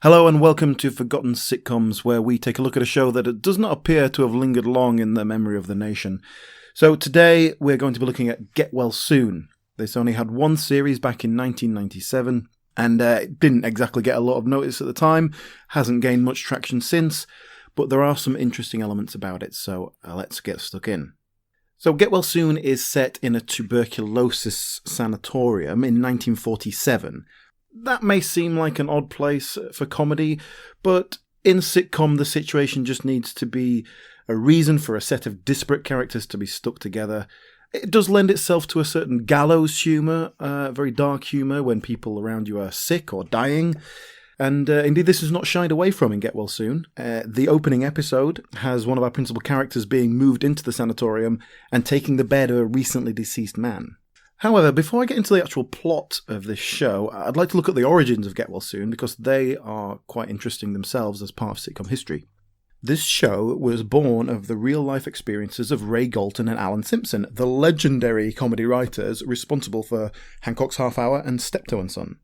Hello and welcome to Forgotten Sitcoms, where we take a look at a show that does not appear to have lingered long in the memory of the nation. So today we're going to be looking at Get Well Soon. This only had one series back in 1997, and it didn't exactly get a lot of notice at the time, hasn't gained much traction since, but there are some interesting elements about it, so let's get stuck in. So Get Well Soon is set in a tuberculosis sanatorium in 1947. That may seem like an odd place for comedy, but in sitcom the situation just needs to be a reason for a set of disparate characters to be stuck together. It does lend itself to a certain gallows humour, very dark humour when people around you are sick or dying. And indeed this is not shied away from in Get Well Soon. The opening episode has one of our principal characters being moved into the sanatorium and taking the bed of a recently deceased man. However, before I get into the actual plot of this show, I'd like to look at the origins of Get Well Soon because they are quite interesting themselves as part of sitcom history. This show was born of the real-life experiences of Ray Galton and Alan Simpson, the legendary comedy writers responsible for Hancock's Half Hour and Steptoe and Son.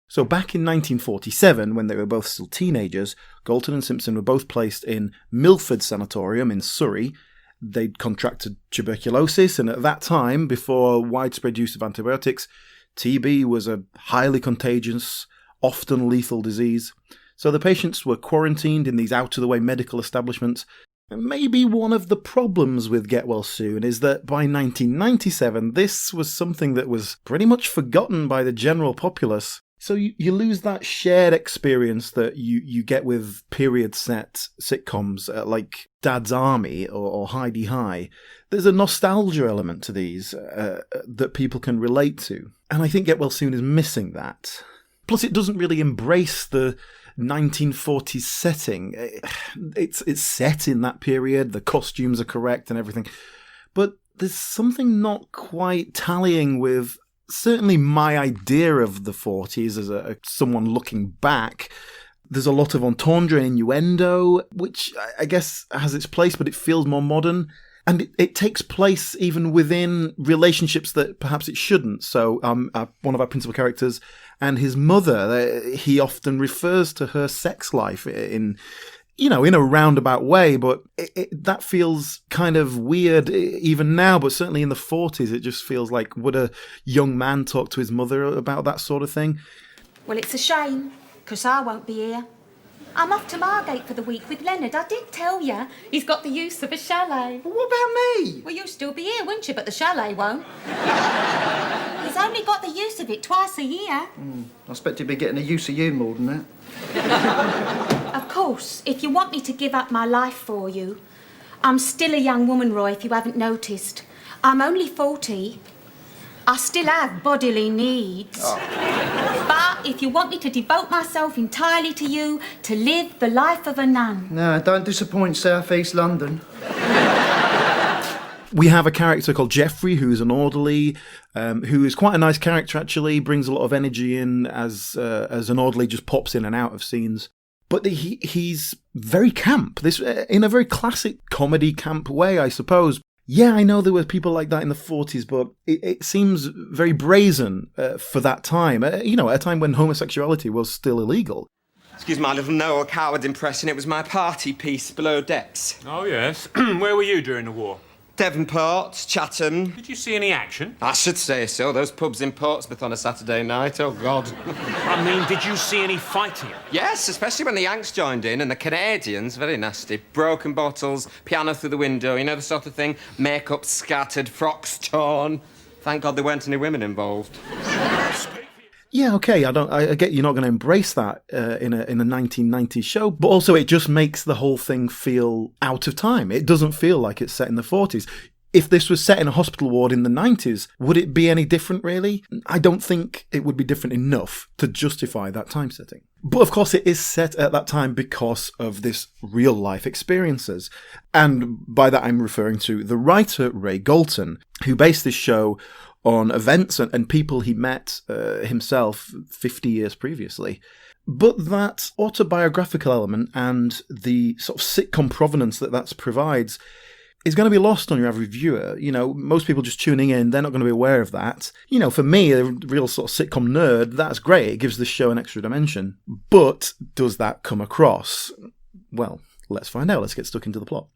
So back in 1947, when they were both still teenagers, Galton and Simpson were both placed in Milford Sanatorium in Surrey. They'd contracted tuberculosis, and at that time, before widespread use of antibiotics, TB was a highly contagious, often lethal disease. So the patients were quarantined in these out-of-the-way medical establishments. And maybe one of the problems with Get Well Soon is that by 1997, this was something that was pretty much forgotten by the general populace. So you lose that shared experience that you get with period-set sitcoms like Dad's Army or Heidi High. There's a nostalgia element to these that people can relate to. And I think Get Well Soon is missing that. Plus, it doesn't really embrace the 1940s setting. It's set in that period, the costumes are correct and everything. But there's something not quite tallying with certainly my idea of the 40s as someone looking back. There's a lot of entendre and innuendo, which I guess has its place, but it feels more modern. And it takes place even within relationships that perhaps it shouldn't. So one of our principal characters and his mother, he often refers to her sex life in a roundabout way, but that feels kind of weird even now, but certainly in the 40s it just feels like, would a young man talk to his mother about that sort of thing? Well, it's a shame, because I won't be here. I'm off to Margate for the week with Leonard. I did tell you. He's got the use of a chalet. Well, what about me? Well, you'll still be here, won't you? But the chalet won't. He's only got the use of it twice a year. I expect he'd be getting the use of you more than that. Of course, if you want me to give up my life for you, I'm still a young woman, Roy, if you haven't noticed. I'm only 40. I still have bodily needs. Oh. But if you want me to devote myself entirely to you, to live the life of a nun... No, don't disappoint South East London. We have a character called Jeffrey, who's an orderly, who is quite a nice character, actually, brings a lot of energy in as an orderly, just pops in and out of scenes. But he's very camp, this in a very classic comedy camp way, I suppose. Yeah, I know there were people like that in the 40s, but it seems very brazen for that time. At a time when homosexuality was still illegal. Excuse my little Noel Coward impression. It was my party piece below decks. Oh, yes. Where were you during the war? Devonport, Chatham. Did you see any action? I should say so. Those pubs in Portsmouth on a Saturday night. Oh, God. I mean, did you see any fighting? Yes, especially when the Yanks joined in and the Canadians. Very nasty. Broken bottles, piano through the window, the sort of thing. Makeup scattered, frocks torn. Thank God there weren't any women involved. Yeah, okay, I get you're not going to embrace that in a 1990s show, but also it just makes the whole thing feel out of time. It doesn't feel like it's set in the 40s. If this was set in a hospital ward in the 90s, would it be any different, really? I don't think it would be different enough to justify that time setting. But of course it is set at that time because of this real-life experiences. And by that I'm referring to the writer Ray Galton, who based this show on events and people he met himself 50 years previously. But that autobiographical element and the sort of sitcom provenance that provides is going to be lost on your average viewer. You know, most people just tuning in, they're not going to be aware of that. You know, for me, a real sort of sitcom nerd, that's great. It gives the show an extra dimension. But does that come across? Well, let's find out. Let's get stuck into the plot.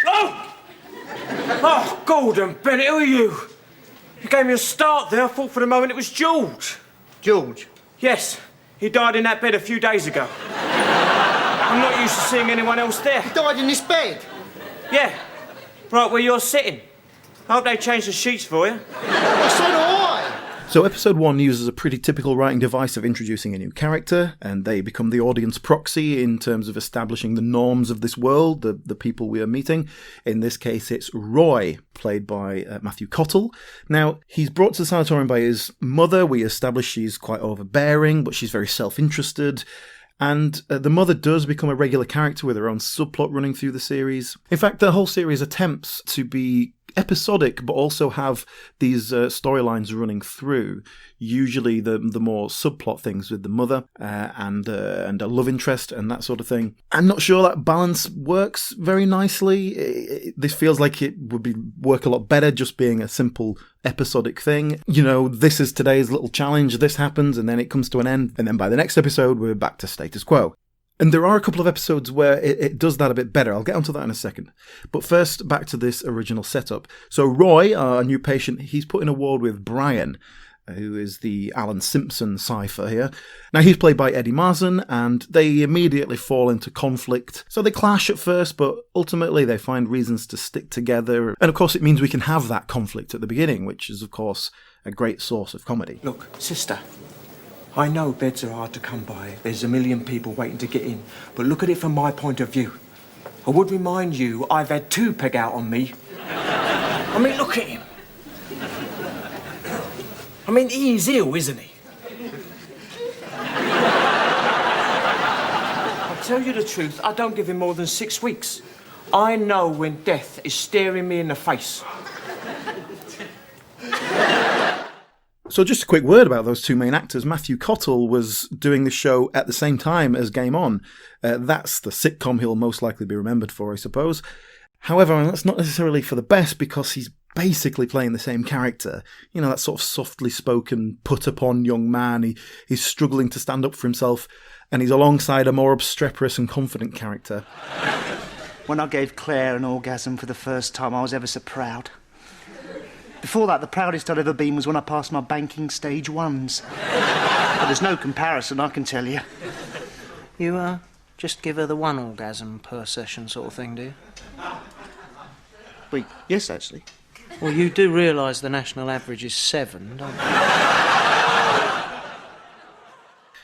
Oh! Oh, Gordon Bennett, who are you? You gave me a start there. I thought for the moment it was George. George? Yes, he died in that bed a few days ago. I'm not used to seeing anyone else there. He died in this bed? Yeah, right where you're sitting. I hope they changed the sheets for you. Well, so do I. So episode 1 uses a pretty typical writing device of introducing a new character, and they become the audience proxy in terms of establishing the norms of this world, the people we are meeting. In this case, it's Roy, played by Matthew Cottle. Now, he's brought to the sanatorium by his mother. We establish she's quite overbearing, but she's very self-interested. And the mother does become a regular character with her own subplot running through the series. In fact, the whole series attempts to be episodic, but also have these storylines running through. Usually the more subplot things with the mother and a love interest and that sort of thing. I'm not sure that balance works very nicely. This feels like it would work a lot better just being a simple episodic thing. You know, this is today's little challenge, this happens, and then it comes to an end, and then by the next episode we're back to status quo. And there are a couple of episodes where it does that a bit better. I'll get onto that in a second. But first, back to this original setup. So Roy, our new patient, he's put in a ward with Brian, who is the Alan Simpson cipher here. Now, he's played by Eddie Marsden, and they immediately fall into conflict. So they clash at first, but ultimately they find reasons to stick together. And of course, it means we can have that conflict at the beginning, which is, of course, a great source of comedy. Look, sister, I know beds are hard to come by. There's a million people waiting to get in. But look at it from my point of view. I would remind you, I've had 2 peg out on me. I mean, look at him. I mean, he's ill, isn't he? I'll tell you the truth, I don't give him more than 6 weeks. I know when death is staring me in the face. So just a quick word about those 2 main actors. Matthew Cottle was doing the show at the same time as Game On. That's the sitcom he'll most likely be remembered for, I suppose. However, that's not necessarily for the best, because he's basically playing the same character. You know, that sort of softly spoken, put-upon young man. He's struggling to stand up for himself, and he's alongside a more obstreperous and confident character. When I gave Claire an orgasm for the first time, I was ever so proud. Before that, the proudest I'd ever been was when I passed my banking stage 1s. But there's no comparison, I can tell you. You, just give her the 1 orgasm per session sort of thing, do you? Wait, yes, actually. Well, you do realise the national average is 7, don't you?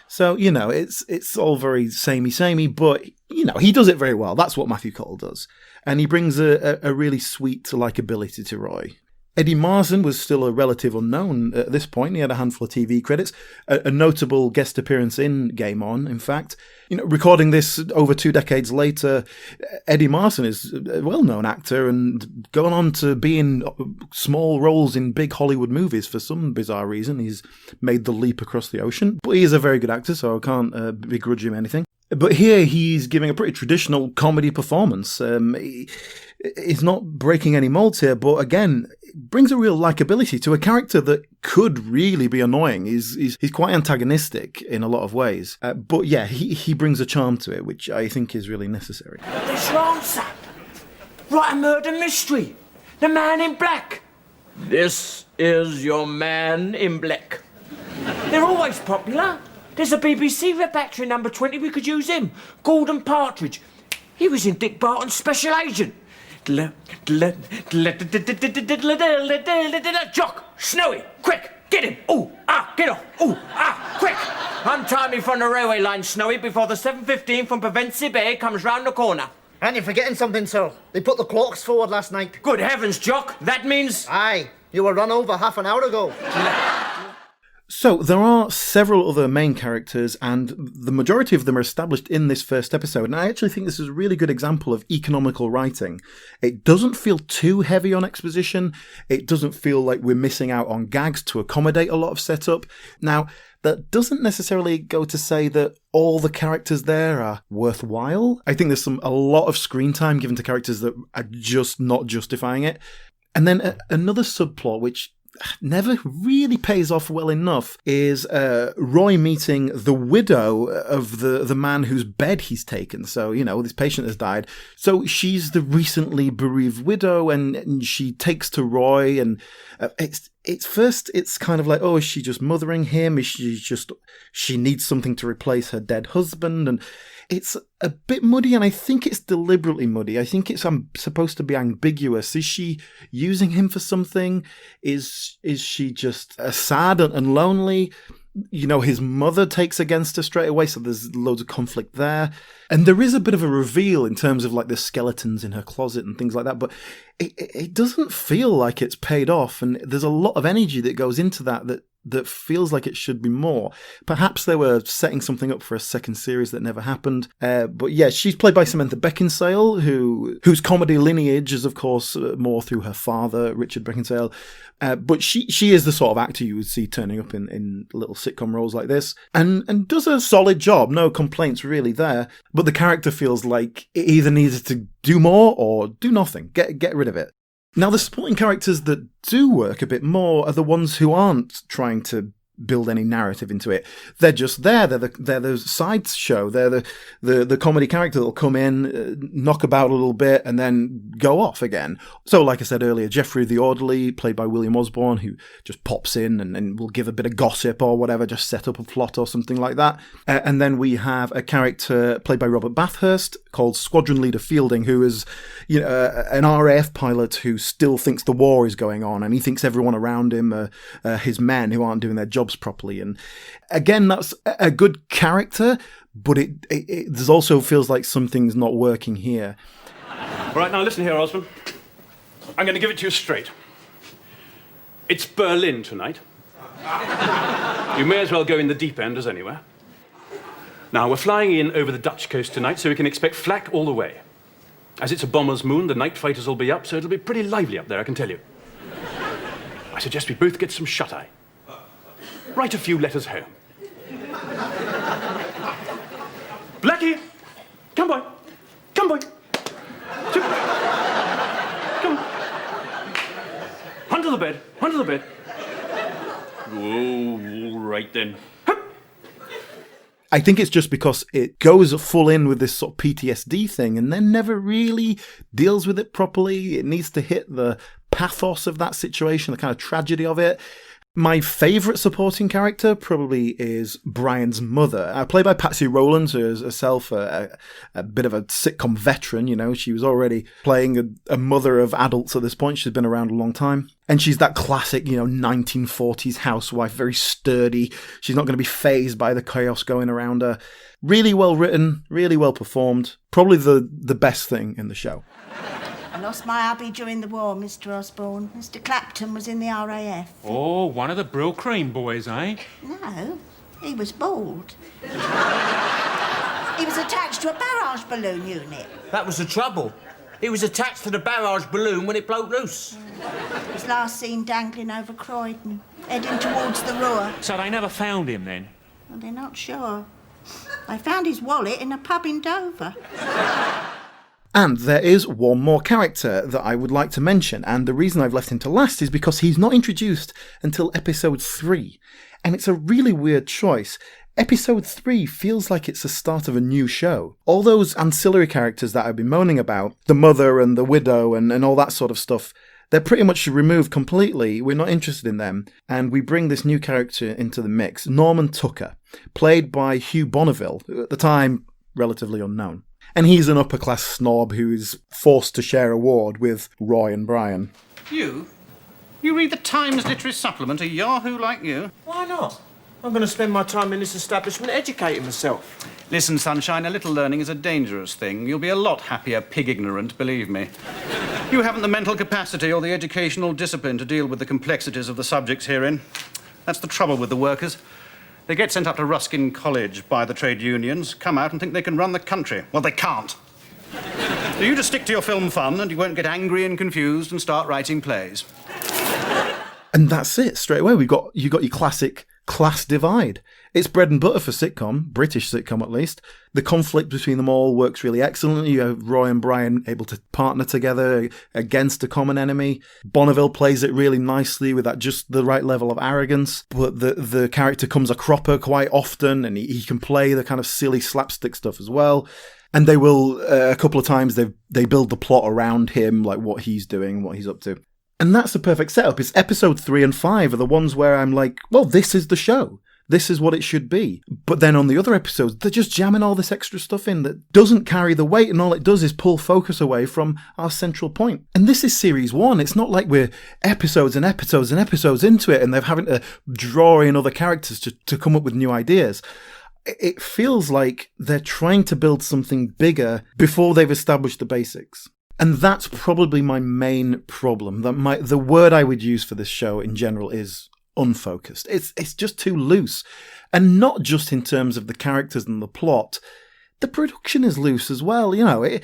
So, you know, it's all very samey, but, you know, he does it very well. That's what Matthew Cottle does. And he brings a really sweet likability to Roy. Eddie Marsden was still a relative unknown at this point. He had a handful of TV credits, a notable guest appearance in Game On, in fact. You know, recording this over 2 decades later, Eddie Marsden is a well-known actor and gone on to be in small roles in big Hollywood movies for some bizarre reason. He's made the leap across the ocean, but he is a very good actor, so I can't begrudge him anything. But here he's giving a pretty traditional comedy performance. He's not breaking any molds here, but again, brings a real likability to a character that could really be annoying. He's quite antagonistic in a lot of ways. But yeah, he brings a charm to it, which I think is really necessary. There's your answer. Write a murder mystery. The Man in Black. This is your Man in Black. They're always popular. There's a BBC rep actor in number 20, we could use him. Gordon Partridge. He was in Dick Barton's Special Agent. Jock, Snowy, quick, get him. Ooh, get off. Ooh, quick. Untie me from the railway line, Snowy, before the 7:15 from Pevensey Bay comes round the corner. And you're forgetting something, sir. They put the clocks forward last night. Good heavens, Jock, that means... Aye, you were run over half an hour ago. So there are several other main characters, and the majority of them are established in this first episode. And I actually think this is a really good example of economical writing. It doesn't feel too heavy on exposition. It doesn't feel like we're missing out on gags to accommodate a lot of setup. Now, that doesn't necessarily go to say that all the characters there are worthwhile. I think there's a lot of screen time given to characters that are just not justifying it. And then another subplot, which never really pays off well enough, is Roy meeting the widow of the man whose bed he's taken. So, this patient has died. So she's the recently bereaved widow, and she takes to Roy, and it's kind of like, oh, is she just mothering him? Is she needs something to replace her dead husband? And it's a bit muddy, and I think it's deliberately muddy. I think it's supposed to be ambiguous. Is she using him for something? Is she just sad and lonely? His mother takes against her straight away, so there's loads of conflict there. And there is a bit of a reveal in terms of like the skeletons in her closet and things like that, but it doesn't feel like it's paid off, and there's a lot of energy that goes into that feels like it should be more. Perhaps they were setting something up for a second series that never happened. But yeah, she's played by Samantha Beckinsale, whose comedy lineage is, of course, more through her father, Richard Beckinsale. But she is the sort of actor you would see turning up in little sitcom roles like this, and does a solid job. No complaints really there. But the character feels like it either needed to do more or do nothing. Get rid of it. Now, the supporting characters that do work a bit more are the ones who aren't trying to build any narrative into it. They're just there. They're the side show. They're the comedy character that'll come in, knock about a little bit, and then go off again. So, like I said earlier, Jeffrey the Orderly, played by William Osborne, who just pops in and will give a bit of gossip or whatever, just set up a plot or something like that. And then we have a character played by Robert Bathurst called Squadron Leader Fielding, who is an RAF pilot who still thinks the war is going on, and he thinks everyone around him are his men who aren't doing their jobs properly. And again, that's a good character, but it also feels like something's not working here. All right, now listen here, Osborne. I'm going to give it to you straight. It's Berlin tonight. You may as well go in the deep end as anywhere. Now, we're flying in over the Dutch coast tonight, so we can expect flak all the way. As it's a bomber's moon, the night fighters will be up, so it'll be pretty lively up there, I can tell you. I suggest we both get some shut-eye. Write a few letters home. Blackie! Come, boy! Come, boy! Come on. Under the bed, under the bed. Oh, all right then. I think it's just because it goes full in with this sort of PTSD thing and then never really deals with it properly. It needs to hit the pathos of that situation, the kind of tragedy of it. My favourite supporting character probably is Brian's mother, played by Patsy Rowland, who is herself a bit of a sitcom veteran. She was already playing a mother of adults at this point. She's been around a long time. And she's that classic, 1940s housewife, very sturdy. She's not going to be fazed by the chaos going around her. Really well written, really well performed. Probably the best thing in the show. I lost my hubby during the war, Mr. Osborne. Mr. Clapton was in the RAF. Oh, one of the Brill Cream boys, eh? No, he was bald. He was attached to a barrage balloon unit. That was the trouble. He was attached to the barrage balloon when it broke loose. He was last seen dangling over Croydon, heading towards the Ruhr. So they never found him then? Well, they're not sure. They found his wallet in a pub in Dover. And there is one more character that I would like to mention, and the reason I've left him to last is because he's not introduced until episode 3. And it's a really weird choice. Episode 3 feels like it's the start of a new show. All those ancillary characters that I've been moaning about, the mother and the widow and all that sort of stuff, they're pretty much removed completely. We're not interested in them. And we bring this new character into the mix, Norman Tucker, played by Hugh Bonneville, at the time relatively unknown. And he's an upper-class snob who's forced to share a ward with Roy and Brian. You read the Times Literary Supplement, a yahoo like you? Why not? I'm going to spend my time in this establishment educating myself. Listen, Sunshine, a little learning is a dangerous thing. You'll be a lot happier pig-ignorant, believe me. You haven't the mental capacity or the educational discipline to deal with the complexities of the subjects herein. That's the trouble with the workers. They get sent up to Ruskin College by the trade unions, come out and think they can run the country. Well, they can't. So you just stick to your film fun and you won't get angry and confused and start writing plays. And that's it, straight away. You got your classic class divide. It's bread and butter for sitcom, British sitcom at least. The conflict between them all works really excellently. You have Roy and Brian able to partner together against a common enemy. Bonneville plays it really nicely with that just the right level of arrogance. But the character comes a cropper quite often, and he can play the kind of silly slapstick stuff as well. And they will, a couple of times, they build the plot around him, like what he's doing, what he's up to. And that's the perfect setup. It's episode 3 and 5 are the ones where I'm like, well, this is the show. This is what it should be. But then on the other episodes, they're just jamming all this extra stuff in that doesn't carry the weight, and all it does is pull focus away from our central point. And this is series 1. It's not like we're episodes and episodes and episodes into it and they're having to draw in other characters to come up with new ideas. It feels like they're trying to build something bigger before they've established the basics. And that's probably my main problem. The word I would use for this show in general is unfocused. It's just too loose. And not just in terms of the characters and the plot. The production is loose as well. You know, it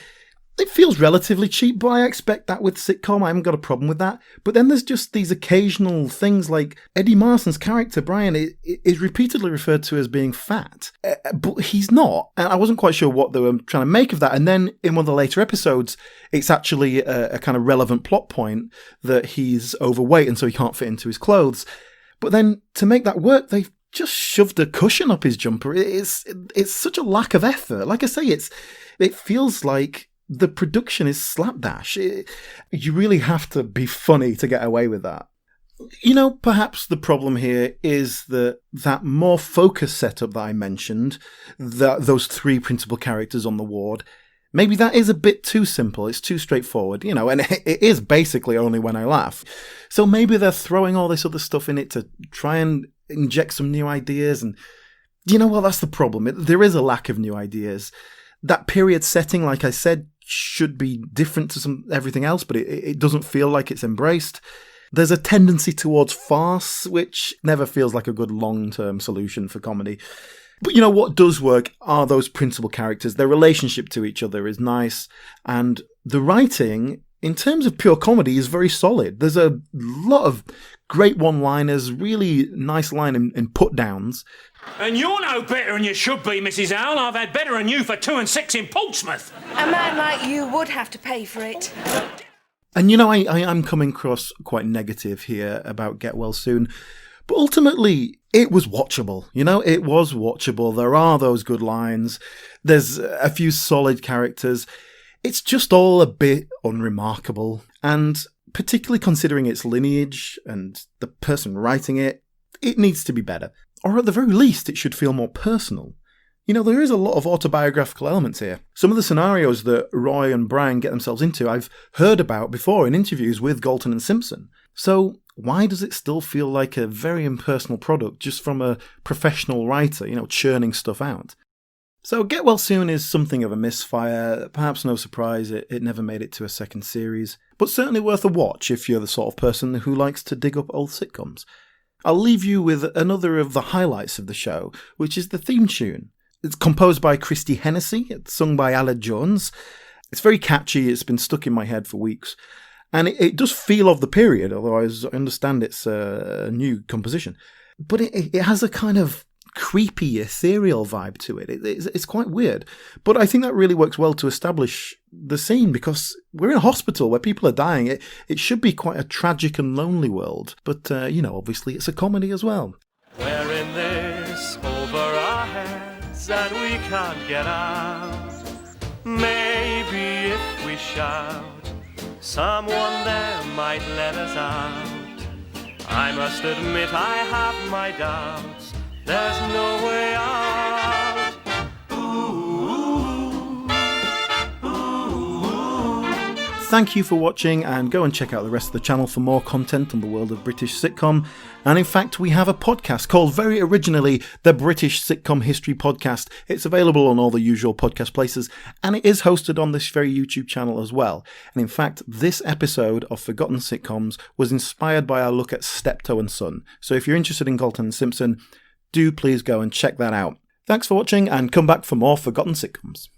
feels relatively cheap, but I expect that with sitcom. I haven't got a problem with that. But then there's just these occasional things like Eddie Marsden's character, Brian, is repeatedly referred to as being fat. But he's not. And I wasn't quite sure what they were trying to make of that. And then in one of the later episodes, it's actually a kind of relevant plot point that he's overweight and so he can't fit into his clothes. But then to make that work, they've just shoved a cushion up his jumper. It's such a lack of effort. Like I say, it feels like the production is slapdash. You really have to be funny to get away with that. You know, perhaps the problem here is that more focused setup that I mentioned, those 3 principal characters on the ward, maybe that is a bit too simple. It's too straightforward, you know, and it is basically only when I laugh. So maybe they're throwing all this other stuff in it to try and inject some new ideas. And you know, well, that's the problem. There is a lack of new ideas. That period setting, like I said, should be different to everything else, but it doesn't feel like it's embraced. There's a tendency towards farce, which never feels like a good long-term solution for comedy. But you know, what does work are those principal characters. Their relationship to each other is nice, and the writing, in terms of pure comedy, is very solid. There's a lot of great one-liners, really nice line in put-downs. And you're no better than you should be, Mrs. Owl. I've had better than you for 2 and 6 in Portsmouth. A man like you would have to pay for it. And you know, I'm coming across quite negative here about Get Well Soon, but ultimately it was watchable. You know, it was watchable. There are those good lines. There's a few solid characters. It's just all a bit unremarkable, and particularly considering its lineage and the person writing it, it needs to be better. Or at the very least, it should feel more personal. You know, there is a lot of autobiographical elements here. Some of the scenarios that Roy and Brian get themselves into, I've heard about before in interviews with Galton and Simpson. So why does it still feel like a very impersonal product just from a professional writer, you know, churning stuff out? So Get Well Soon is something of a misfire. Perhaps no surprise, it never made it to a second series. But certainly worth a watch if you're the sort of person who likes to dig up old sitcoms. I'll leave you with another of the highlights of the show, which is the theme tune. It's composed by Christy Hennessy, it's sung by Aled Jones. It's very catchy, it's been stuck in my head for weeks. And it does feel of the period, although I understand it's a new composition. But it has a kind of creepy, ethereal vibe to it. It's quite weird. But I think that really works well to establish the scene, because we're in a hospital where people are dying. It should be quite a tragic and lonely world. But, you know, obviously it's a comedy as well. We're in this over our heads and we can't get out. Maybe if we shout, someone there might let us out. I must admit I have my doubts. There's no way out. thank you for watching, and go and check out the rest of the channel for more content on the world of British sitcom. And in fact, we have a podcast called, very originally, the British Sitcom History Podcast. It's available on all the usual podcast places, and it is hosted on this very YouTube channel as well. And in fact, this episode of Forgotten Sitcoms was inspired by our look at Steptoe and Son. So if you're interested in Galton and Simpson, do please go and check that out. Thanks for watching, and come back for more Forgotten Sitcoms.